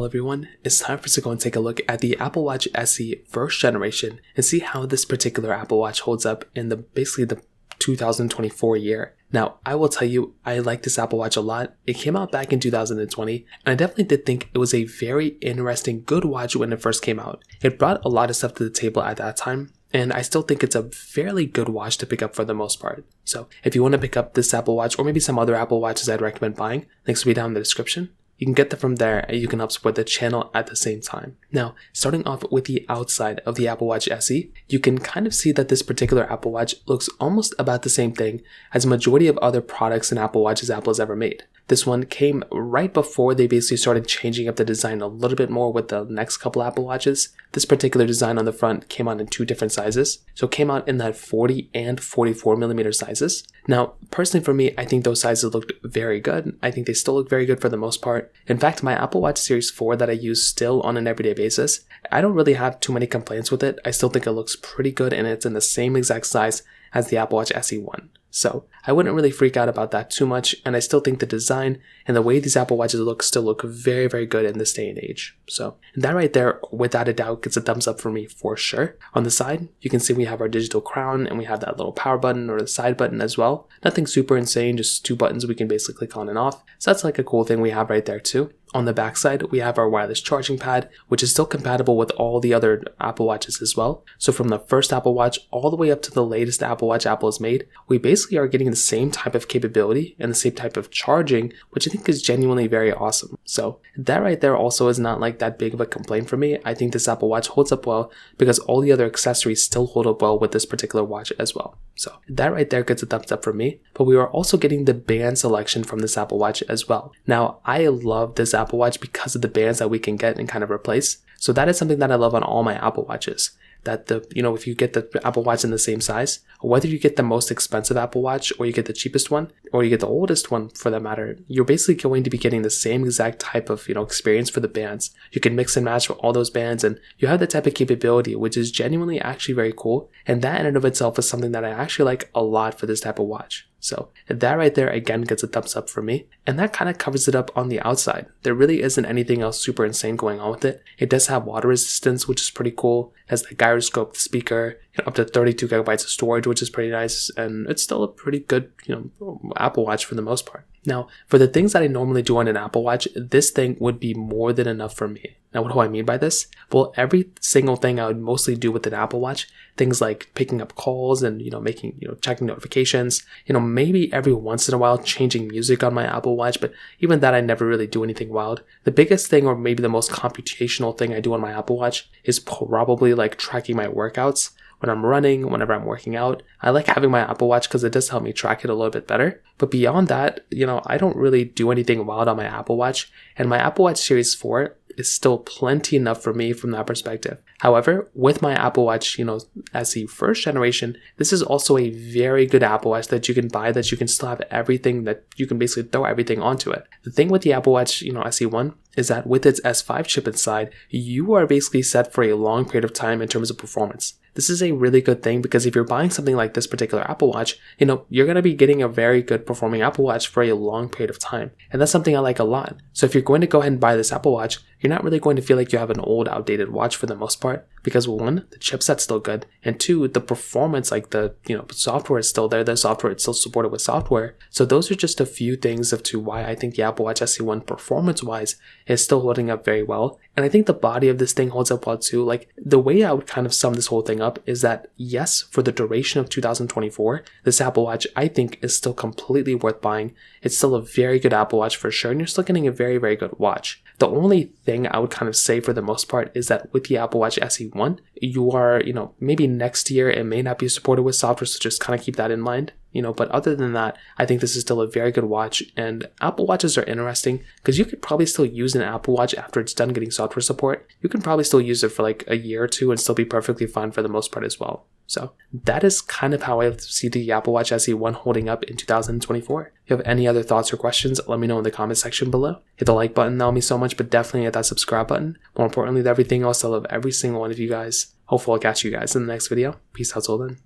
Well everyone, it's time for us to go and take a look at the Apple Watch SE first generation and see how this particular Apple Watch holds up in basically the 2024 year. Now, I will tell you, I like this Apple Watch a lot. It came out back in 2020, and I definitely did think it was a very interesting, good watch when it first came out. It brought a lot of stuff to the table at that time, and I still think it's a fairly good watch to pick up for the most part. So if you want to pick up this Apple Watch or maybe some other Apple Watches I'd recommend buying, links will be down in the description. You can get them from there and you can help support the channel at the same time. Now, starting off with the outside of the Apple Watch SE, you can kind of see that this particular Apple Watch looks almost about the same thing as a majority of other products and Apple Watches Apple has ever made. This one came right before they basically started changing up the design a little bit more with the next couple Apple Watches. This particular design on the front came out in two different sizes. So it came out in that 40 and 44 millimeter sizes. Now, personally for me, I think those sizes looked very good. I think they still look very good for the most part. In fact, my Apple Watch Series 4 that I use still on an everyday basis, I don't really have too many complaints with it. I still think it looks pretty good and it's in the same exact size as the Apple Watch SE 1. So I wouldn't really freak out about that too much, and I still think the design and the way these Apple Watches still look very, very good in this day and age. So that right there, without a doubt, gets a thumbs up for me for sure. On the side, you can see we have our digital crown and we have that little power button or the side button as well. Nothing super insane, just two buttons we can basically click on and off. So that's like a cool thing we have right there too. On the back side, we have our wireless charging pad, which is still compatible with all the other Apple Watches as well. So from the first Apple Watch all the way up to the latest Apple Watch Apple has made, we basically are getting the same type of capability and the same type of charging, which I think is genuinely very awesome. So that right there also is not like that big of a complaint for me. I think this Apple Watch holds up well because all the other accessories still hold up well with this particular watch as well. So that right there gets a thumbs up for me, but we are also getting the band selection from this Apple Watch as well. Now, I love this Apple Watch because of the bands that we can get and kind of replace. So that is something that I love on all my Apple Watches. That if you get the Apple Watch in the same size, whether you get the most expensive Apple Watch or you get the cheapest one or you get the oldest one for that matter, you're basically going to be getting the same exact type of experience for the bands. You can mix and match for all those bands and you have that type of capability, which is genuinely actually very cool. And that in and of itself is something that I actually like a lot for this type of watch. So that right there again gets a thumbs up for me, and that kind of covers it up on the outside. There really isn't anything else super insane going on with it. It does have water resistance, which is pretty cool. It has the gyroscope, the speaker, up to 32 gigabytes of storage, which is pretty nice, and it's still a pretty good Apple Watch for the most part. Now, for the things that I normally do on an Apple Watch, this thing would be more than enough for me. Now, what do I mean by this? Well, every single thing I would mostly do with an Apple Watch, things like picking up calls and, checking notifications, maybe every once in a while changing music on my Apple Watch, but even that I never really do anything wild. The biggest thing, or maybe the most computational thing I do on my Apple Watch is probably like tracking my workouts. When I'm running, whenever I'm working out, I like having my Apple Watch because it does help me track it a little bit better. But beyond that, I don't really do anything wild on my Apple Watch, and my Apple Watch Series 4 is still plenty enough for me from that perspective. However, with my Apple Watch, SE first generation, this is also a very good Apple Watch that you can buy that you can still have everything, that you can basically throw everything onto it. The thing with the Apple Watch, SE 1 is that with its S5 chip inside, you are basically set for a long period of time in terms of performance. This is a really good thing because if you're buying something like this particular Apple Watch, you're going to be getting a very good performing Apple Watch for a long period of time. And that's something I like a lot. So if you're going to go ahead and buy this Apple Watch, you're not really going to feel like you have an old, outdated watch for the most part. Because one, the chipset's still good, and two, the performance, like the software is still there. The software, it's still supported with software. So those are just a few things as to why I think the Apple Watch SE 1 performance-wise is still holding up very well. And I think the body of this thing holds up well too. Like, the way I would kind of sum this whole thing up is that yes, for the duration of 2024, this Apple Watch I think is still completely worth buying. It's still a very good Apple Watch for sure, and you're still getting a very, very good watch. The only thing I would kind of say for the most part is that with the Apple Watch SE 1, you are, maybe next year it may not be supported with software, so just kind of keep that in mind. But other than that, I think this is still a very good watch, and Apple Watches are interesting because you could probably still use an Apple Watch after it's done getting software support. You can probably still use it for like a year or two and still be perfectly fine for the most part as well. So that is kind of how I see the Apple Watch SE 1 holding up in 2024. If you have any other thoughts or questions, let me know in the comment section below. Hit the like button, that'll mean so much, but definitely hit that subscribe button. More importantly than everything else, I love every single one of you guys. Hopefully I'll catch you guys in the next video. Peace out till then.